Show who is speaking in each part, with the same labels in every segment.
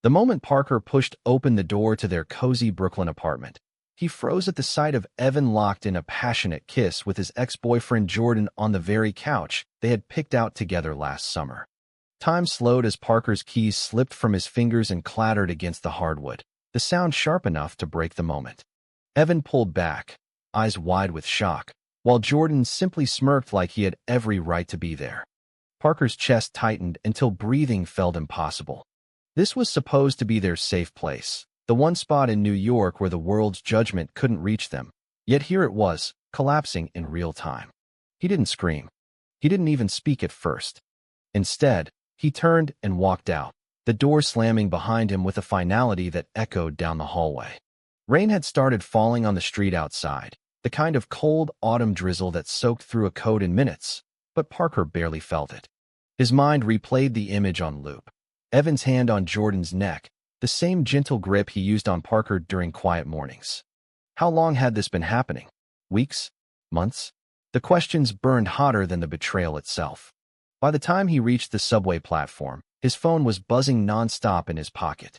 Speaker 1: The moment Parker pushed open the door to their cozy Brooklyn apartment, he froze at the sight of Evan locked in a passionate kiss with his ex-boyfriend Jordan on the very couch they had picked out together last summer. Time slowed as Parker's keys slipped from his fingers and clattered against the hardwood, the sound sharp enough to break the moment. Evan pulled back, eyes wide with shock, while Jordan simply smirked like he had every right to be there. Parker's chest tightened until breathing felt impossible. This was supposed to be their safe place, the one spot in New York where the world's judgment couldn't reach them. Yet here it was, collapsing in real time. He didn't scream. He didn't even speak at first. Instead, he turned and walked out, the door slamming behind him with a finality that echoed down the hallway. Rain had started falling on the street outside, the kind of cold autumn drizzle that soaked through a coat in minutes, but Parker barely felt it. His mind replayed the image on loop. Evan's hand on Jordan's neck, the same gentle grip he used on Parker during quiet mornings. How long had this been happening? Weeks? Months? The questions burned hotter than the betrayal itself. By the time he reached the subway platform, his phone was buzzing nonstop in his pocket.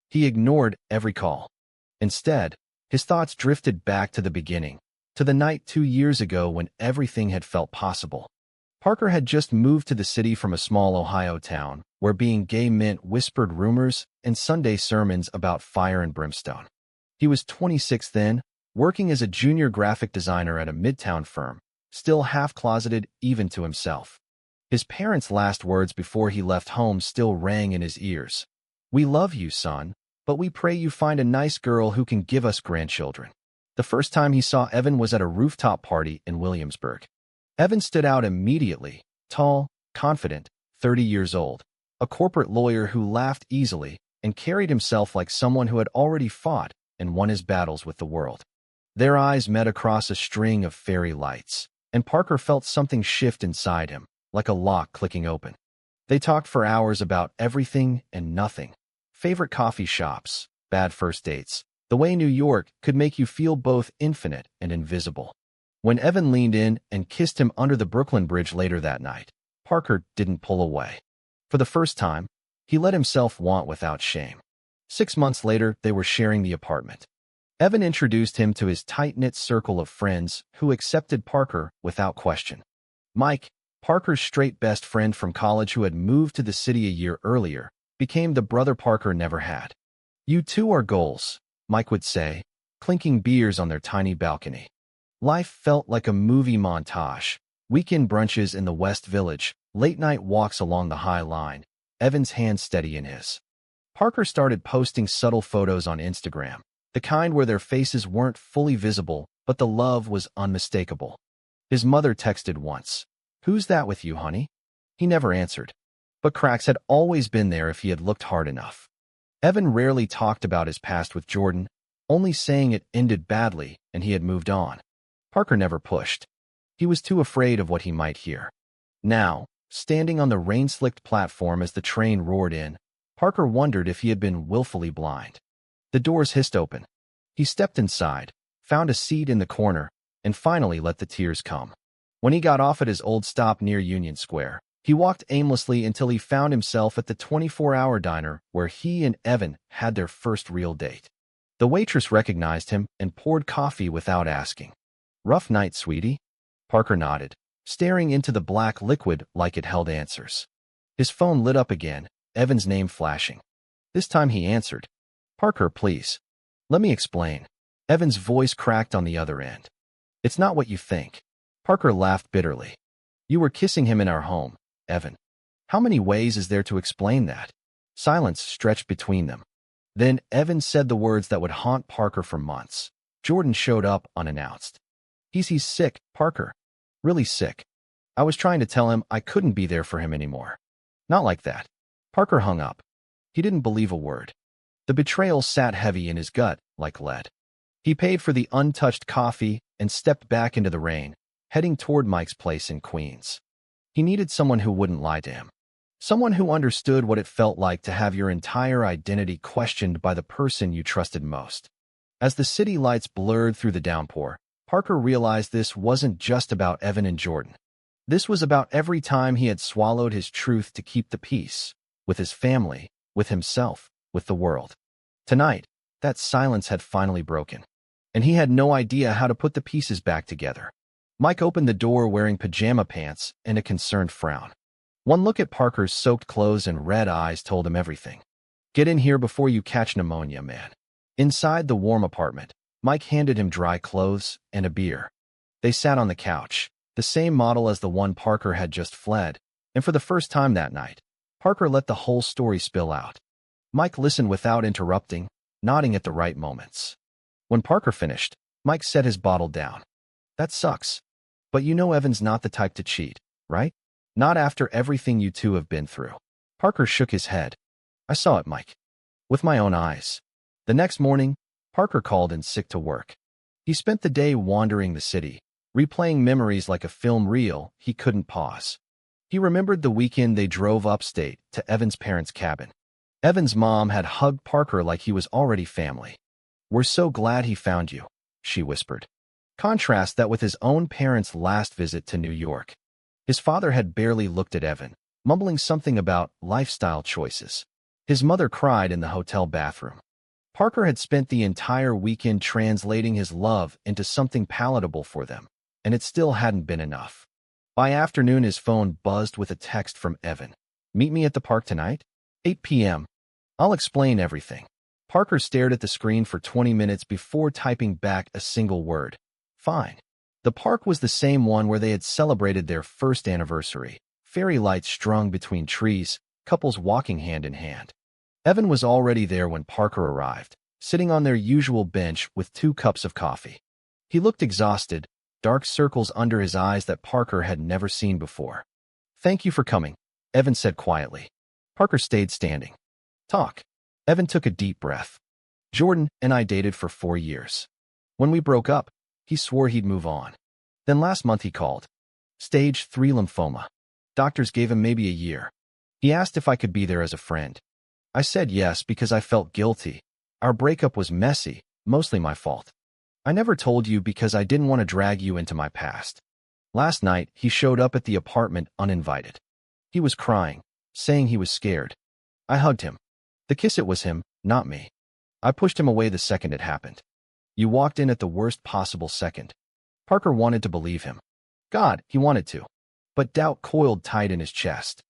Speaker 1: He ignored every call. Instead, his thoughts drifted back to the beginning, to the night 2 years ago when everything had felt possible. Parker had just moved to the city from a small Ohio town, where being gay meant whispered rumors and Sunday sermons about fire and brimstone. He was 26 then, working as a junior graphic designer at a midtown firm, still half-closeted even to himself. His parents' last words before he left home still rang in his ears. "We love you, son, but we pray you find a nice girl who can give us grandchildren." The first time he saw Evan was at a rooftop party in Williamsburg. Evan stood out immediately, tall, confident, 30 years old, a corporate lawyer who laughed easily and carried himself like someone who had already fought and won his battles with the world. Their eyes met across a string of fairy lights, and Parker felt something shift inside him, like a lock clicking open. They talked for hours about everything and nothing. Favorite coffee shops, bad first dates, the way New York could make you feel both infinite and invisible. When Evan leaned in and kissed him under the Brooklyn Bridge later that night, Parker didn't pull away. For the first time, he let himself want without shame. 6 months later, they were sharing the apartment. Evan introduced him to his tight-knit circle of friends who accepted Parker without question. Mike, Parker's straight best friend from college who had moved to the city a year earlier, became the brother Parker never had. "You two are goals," Mike would say, clinking beers on their tiny balcony. Life felt like a movie montage. Weekend brunches in the West Village, late-night walks along the High Line, Evan's hand steady in his. Parker started posting subtle photos on Instagram, the kind where their faces weren't fully visible, but the love was unmistakable. His mother texted once, "Who's that with you, honey?" He never answered. But cracks had always been there if he had looked hard enough. Evan rarely talked about his past with Jordan, only saying it ended badly and he had moved on. Parker never pushed. He was too afraid of what he might hear. Now, standing on the rain-slicked platform as the train roared in, Parker wondered if he had been willfully blind. The doors hissed open. He stepped inside, found a seat in the corner, and finally let the tears come. When he got off at his old stop near Union Square, he walked aimlessly until he found himself at the 24-hour diner where he and Evan had their first real date. The waitress recognized him and poured coffee without asking. "Rough night, sweetie?" Parker nodded, staring into the black liquid like it held answers. His phone lit up again, Evan's name flashing. This time he answered. "Parker, please. Let me explain." Evan's voice cracked on the other end. "It's not what you think." Parker laughed bitterly. "You were kissing him in our home, Evan. How many ways is there to explain that?" Silence stretched between them. Then Evan said the words that would haunt Parker for months. Jordan showed up unannounced. He's sick, Parker. Really sick. I was trying to tell him I couldn't be there for him anymore." "Not like that." Parker hung up. He didn't believe a word. The betrayal sat heavy in his gut like lead. He paid for the untouched coffee and stepped back into the rain, heading toward Mike's place in Queens. He needed someone who wouldn't lie to him. Someone who understood what it felt like to have your entire identity questioned by the person you trusted most. As the city lights blurred through the downpour, Parker realized this wasn't just about Evan and Jordan. This was about every time he had swallowed his truth to keep the peace, with his family, with himself. with the world. Tonight, that silence had finally broken, and he had no idea how to put the pieces back together. Mike opened the door wearing pajama pants and a concerned frown. One look at Parker's soaked clothes and red eyes told him everything. "Get in here before you catch pneumonia, man." Inside the warm apartment, Mike handed him dry clothes and a beer. They sat on the couch, the same model as the one Parker had just fled, and for the first time that night, Parker let the whole story spill out. Mike listened without interrupting, nodding at the right moments. When Parker finished, Mike set his bottle down. "That sucks. But you know Evan's not the type to cheat, right? Not after everything you two have been through." Parker shook his head. "I saw it, Mike. With my own eyes." The next morning, Parker called in sick to work. He spent the day wandering the city, replaying memories like a film reel. He couldn't pause. He remembered the weekend they drove upstate to Evan's parents' cabin. Evan's mom had hugged Parker like he was already family. "We're so glad he found you," she whispered. Contrast that with his own parents' last visit to New York. His father had barely looked at Evan, mumbling something about lifestyle choices. His mother cried in the hotel bathroom. Parker had spent the entire weekend translating his love into something palatable for them, and it still hadn't been enough. By afternoon, his phone buzzed with a text from Evan. "Meet me at the park tonight? 8 p.m. I'll explain everything." Parker stared at the screen for 20 minutes before typing back a single word. "Fine." The park was the same one where they had celebrated their first anniversary. Fairy lights strung between trees, couples walking hand in hand. Evan was already there when Parker arrived, sitting on their usual bench with 2 cups of coffee. He looked exhausted, dark circles under his eyes that Parker had never seen before. "Thank you for coming," Evan said quietly. Parker stayed standing. "Talk." Evan took a deep breath. "Jordan and I dated for 4 years. When we broke up, he swore he'd move on. Then last month he called. Stage 3 lymphoma. Doctors gave him maybe a year. He asked if I could be there as a friend. I said yes because I felt guilty. Our breakup was messy, mostly my fault. I never told you because I didn't want to drag you into my past." Last night, he showed up at the apartment uninvited. He was crying, saying he was scared. I hugged him. The kiss, it was him, not me. I pushed him away the second it happened. You walked in at the worst possible second. Parker wanted to believe him. God, he wanted to. But doubt coiled tight in his chest.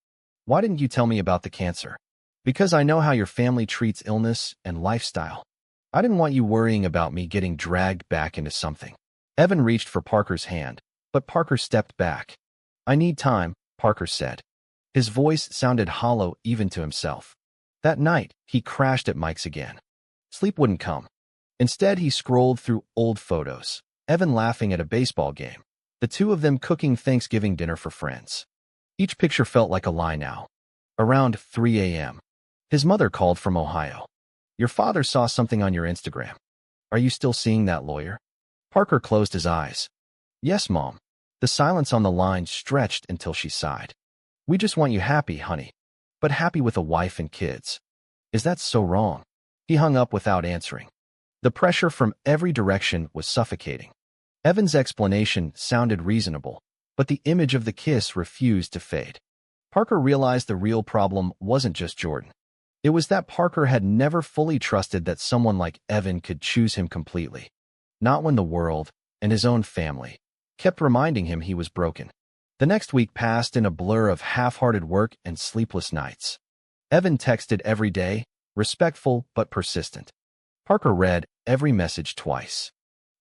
Speaker 1: "Why didn't you tell me about the cancer?" "Because I know how your family treats illness and lifestyle. I didn't want you worrying about me getting dragged back into something." Evan reached for Parker's hand, but Parker stepped back. "I need time," Parker said. His voice sounded hollow even to himself. That night, he crashed at Mike's again. Sleep wouldn't come. Instead, he scrolled through old photos. Evan laughing at a baseball game. The two of them cooking Thanksgiving dinner for friends. Each picture felt like a lie now. Around 3 a.m. His mother called from Ohio. "Your father saw something on your Instagram. Are you still seeing that lawyer?" Parker closed his eyes. "Yes, Mom." The silence on the line stretched until she sighed. "We just want you happy, honey. But happy with a wife and kids." "Is that so wrong?" He hung up without answering. The pressure from every direction was suffocating. Evan's explanation sounded reasonable, but the image of the kiss refused to fade. Parker realized the real problem wasn't just Jordan. It was that Parker had never fully trusted that someone like Evan could choose him completely. Not when the world, and his own family, kept reminding him he was broken. The next week passed in a blur of half-hearted work and sleepless nights. Evan texted every day, respectful but persistent. Parker read every message twice.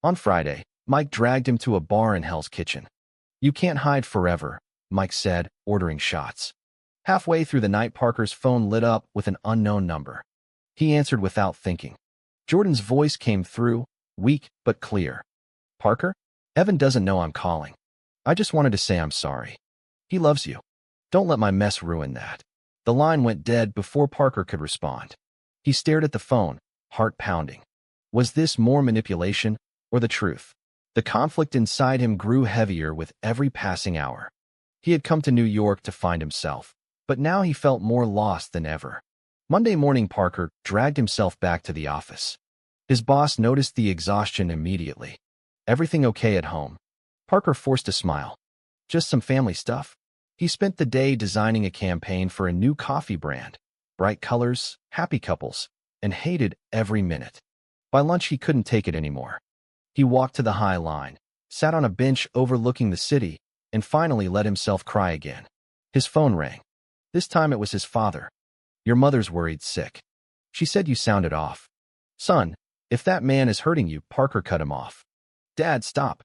Speaker 1: On Friday, Mike dragged him to a bar in Hell's Kitchen. "You can't hide forever," Mike said, ordering shots. Halfway through the night, Parker's phone lit up with an unknown number. He answered without thinking. Jordan's voice came through, weak but clear. "Parker? Evan doesn't know I'm calling. I just wanted to say I'm sorry. He loves you. Don't let my mess ruin that." The line went dead before Parker could respond. He stared at the phone, heart pounding. Was this more manipulation or the truth? The conflict inside him grew heavier with every passing hour. He had come to New York to find himself, but now he felt more lost than ever. Monday morning, Parker dragged himself back to the office. His boss noticed the exhaustion immediately. "Everything okay at home?" Parker forced a smile. "Just some family stuff." He spent the day designing a campaign for a new coffee brand. Bright colors, happy couples, and hated every minute. By lunch, he couldn't take it anymore. He walked to the High Line, sat on a bench overlooking the city, and finally let himself cry again. His phone rang. This time it was his father. "Your mother's worried sick. She said you sounded off." "Son, if that man is hurting you," Parker cut him off. "Dad, stop.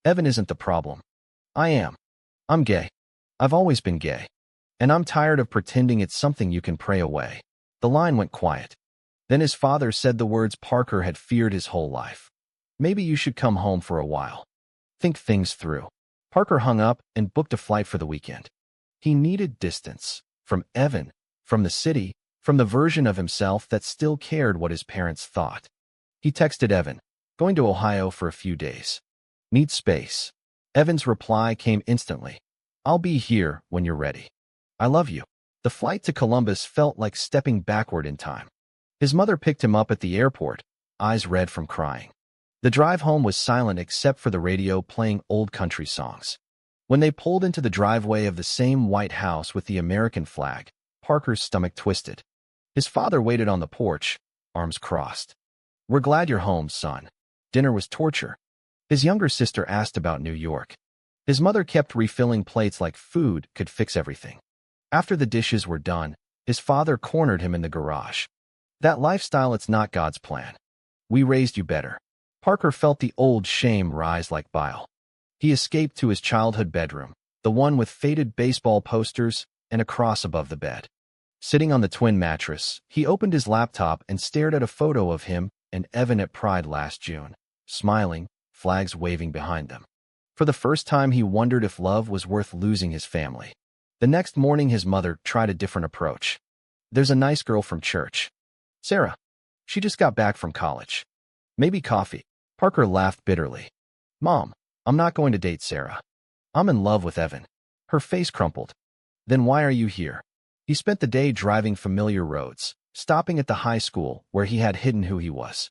Speaker 1: Evan isn't the problem. I am. I'm gay. I've always been gay. And I'm tired of pretending it's something you can pray away." The line went quiet. Then his father said the words Parker had feared his whole life. "Maybe you should come home for a while. Think things through." Parker hung up and booked a flight for the weekend. He needed distance. From Evan, from the city, from the version of himself that still cared what his parents thought. He texted Evan, "Going to Ohio for a few days. Need space." Evan's reply came instantly. "I'll be here when you're ready. I love you." The flight to Columbus felt like stepping backward in time. His mother picked him up at the airport, eyes red from crying. The drive home was silent except for the radio playing old country songs. When they pulled into the driveway of the same white house with the American flag, Parker's stomach twisted. His father waited on the porch, arms crossed. "We're glad you're home, son. Dinner was torture." His younger sister asked about New York. His mother kept refilling plates like food could fix everything. After the dishes were done, his father cornered him in the garage. "That lifestyle, it's not God's plan. We raised you better." Parker felt the old shame rise like bile. He escaped to his childhood bedroom, the one with faded baseball posters and a cross above the bed. Sitting on the twin mattress, he opened his laptop and stared at a photo of him and Evan at Pride last June, smiling, flags waving behind them. For the first time, he wondered if love was worth losing his family. The next morning, his mother tried a different approach. "There's a nice girl from church. Sarah. She just got back from college. Maybe coffee." Parker laughed bitterly. "Mom, I'm not going to date Sarah. I'm in love with Evan." Her face crumpled. "Then why are you here?" He spent the day driving familiar roads, stopping at the high school where he had hidden who he was.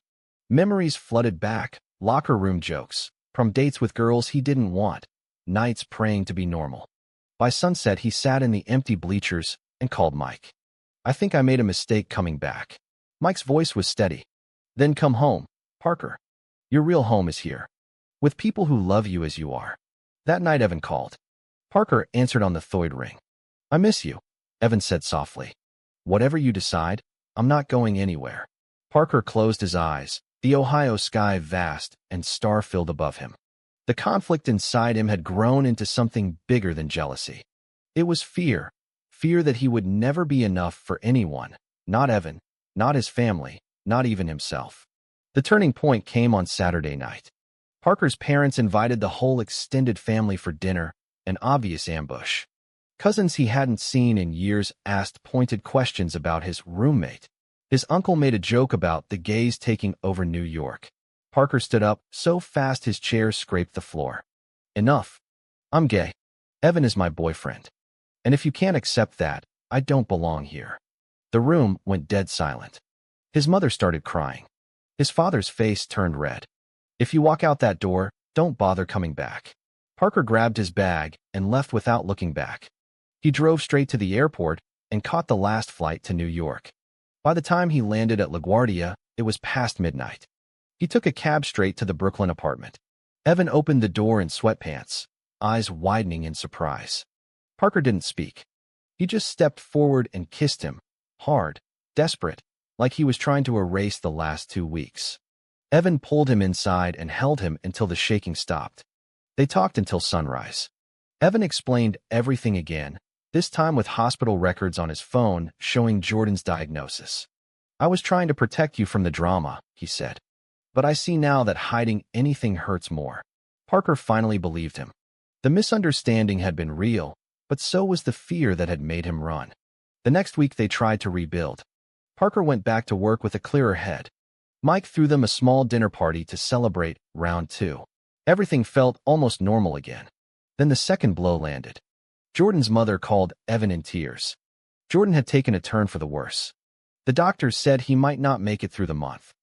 Speaker 1: Memories flooded back, locker room jokes, prom dates with girls he didn't want, nights praying to be normal. By sunset, he sat in the empty bleachers and called Mike. "I think I made a mistake coming back." Mike's voice was steady. "Then come home, Parker. Your real home is here, with people who love you as you are." That night, Evan called. Parker answered on the third ring. "I miss you," Evan said softly. "Whatever you decide, I'm not going anywhere." Parker closed his eyes, the Ohio sky vast and star-filled above him. The conflict inside him had grown into something bigger than jealousy. It was fear, fear that he would never be enough for anyone, not Evan, not his family, not even himself. The turning point came on Saturday night. Parker's parents invited the whole extended family for dinner, an obvious ambush. Cousins he hadn't seen in years asked pointed questions about his roommate. His uncle made a joke about the gays taking over New York. Parker stood up so fast his chair scraped the floor. "Enough. I'm gay. Evan is my boyfriend. And if you can't accept that, I don't belong here." The room went dead silent. His mother started crying. His father's face turned red. "If you walk out that door, don't bother coming back." Parker grabbed his bag and left without looking back. He drove straight to the airport and caught the last flight to New York. By the time he landed at LaGuardia, it was past midnight. He took a cab straight to the Brooklyn apartment. Evan opened the door in sweatpants, eyes widening in surprise. Parker didn't speak. He just stepped forward and kissed him, hard, desperate, like he was trying to erase the last 2 weeks. Evan pulled him inside and held him until the shaking stopped. They talked until sunrise. Evan explained everything again, this time with hospital records on his phone showing Jordan's diagnosis. "I was trying to protect you from the drama," he said. "But I see now that hiding anything hurts more." Parker finally believed him. The misunderstanding had been real, but so was the fear that had made him run. The next week they tried to rebuild. Parker went back to work with a clearer head. Mike threw them a small dinner party to celebrate round 2. Everything felt almost normal again. Then the second blow landed. Jordan's mother called Evan in tears. Jordan had taken a turn for the worse. The doctors said he might not make it through the month.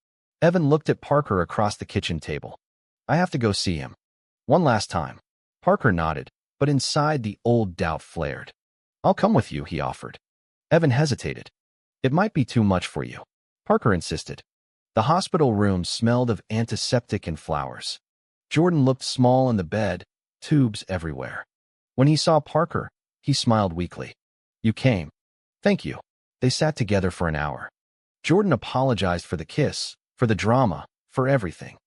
Speaker 1: Evan looked at Parker across the kitchen table. "I have to go see him. One last time." Parker nodded, but inside the old doubt flared. "I'll come with you," he offered. Evan hesitated. "It might be too much for you." Parker insisted. The hospital room smelled of antiseptic and flowers. Jordan looked small in the bed, tubes everywhere. When he saw Parker, he smiled weakly. You came. Thank you. They sat together for an hour. Jordan apologized for the kiss, for the drama, for everything.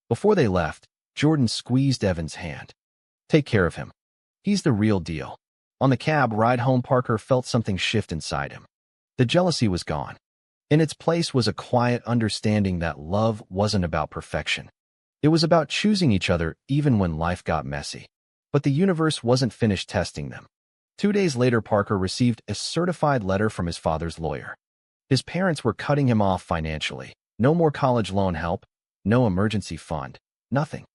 Speaker 1: Before they left, Jordan squeezed Evan's hand. Take care of him. He's the real deal. On the cab ride home, Parker felt something shift inside him. The jealousy was gone. In its place was a quiet understanding that love wasn't about perfection. It was about choosing each other even when life got messy. But the universe wasn't finished testing them. 2 days later, Parker received a certified letter from his father's lawyer. His parents were cutting him off financially. No more college loan help, no emergency fund, nothing.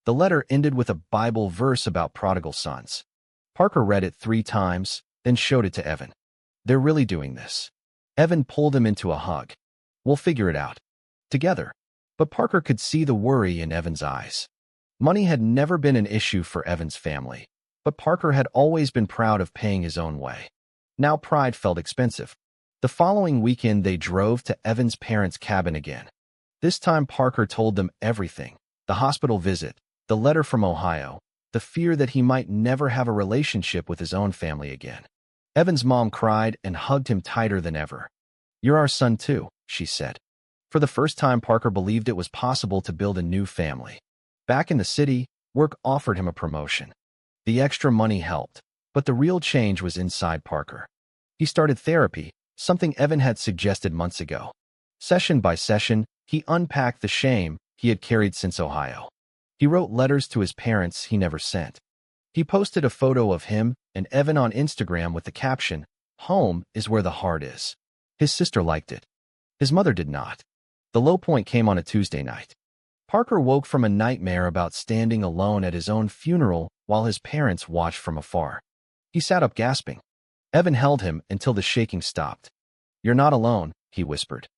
Speaker 1: The letter ended with a Bible verse about prodigal sons. Parker read it 3 times, then showed it to Evan. They're really doing this. Evan pulled him into a hug. We'll figure it out. Together. But Parker could see the worry in Evan's eyes. Money had never been an issue for Evan's family, but Parker had always been proud of paying his own way. Now pride felt expensive. The following weekend they drove to Evan's parents' cabin again. This time Parker told them everything. The hospital visit, the letter from Ohio, the fear that he might never have a relationship with his own family again. Evan's mom cried and hugged him tighter than ever. You're our son too, she said. For the first time, Parker believed it was possible to build a new family. Back in the city, work offered him a promotion. The extra money helped, but the real change was inside Parker. He started therapy, something Evan had suggested months ago. Session by session, he unpacked the shame he had carried since Ohio. He wrote letters to his parents he never sent. He posted a photo of him and Evan on Instagram with the caption, "Home is where the heart is." His sister liked it. His mother did not. The low point came on a Tuesday night. Parker woke from a nightmare about standing alone at his own funeral while his parents watched from afar. He sat up gasping. Evan held him until the shaking stopped. You're not alone, he whispered.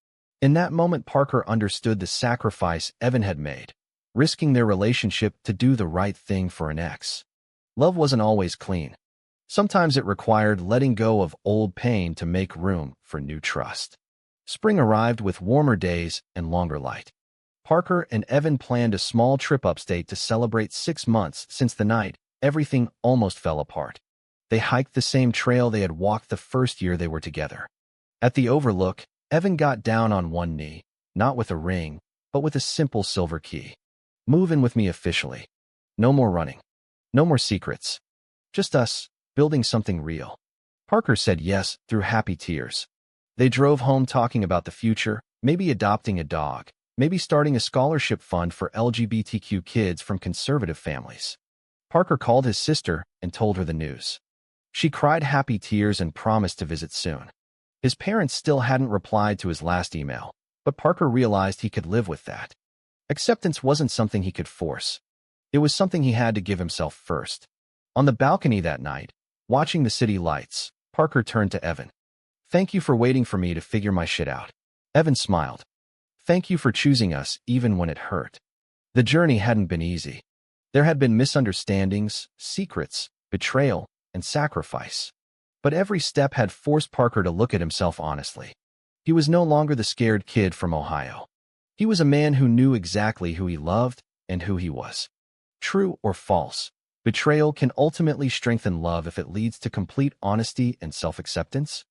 Speaker 1: In that moment, Parker understood the sacrifice Evan had made, risking their relationship to do the right thing for an ex. Love wasn't always clean. Sometimes it required letting go of old pain to make room for new trust. Spring arrived with warmer days and longer light. Parker and Evan planned a small trip upstate to celebrate 6 months since the night everything almost fell apart. They hiked the same trail they had walked the first year they were together. At the overlook, Evan got down on one knee, not with a ring, but with a simple silver key. Move in with me officially. No more running. No more secrets. Just us, building something real. Parker said yes through happy tears. They drove home talking about the future, maybe adopting a dog, maybe starting a scholarship fund for LGBTQ kids from conservative families. Parker called his sister and told her the news. She cried happy tears and promised to visit soon. His parents still hadn't replied to his last email, but Parker realized he could live with that. Acceptance wasn't something he could force. It was something he had to give himself first. On the balcony that night, watching the city lights, Parker turned to Evan. Thank you for waiting for me to figure my shit out. Evan smiled. Thank you for choosing us even when it hurt. The journey hadn't been easy. There had been misunderstandings, secrets, betrayal, and sacrifice. But every step had forced Parker to look at himself honestly. He was no longer the scared kid from Ohio. He was a man who knew exactly who he loved and who he was. True or false, betrayal can ultimately strengthen love if it leads to complete honesty and self-acceptance.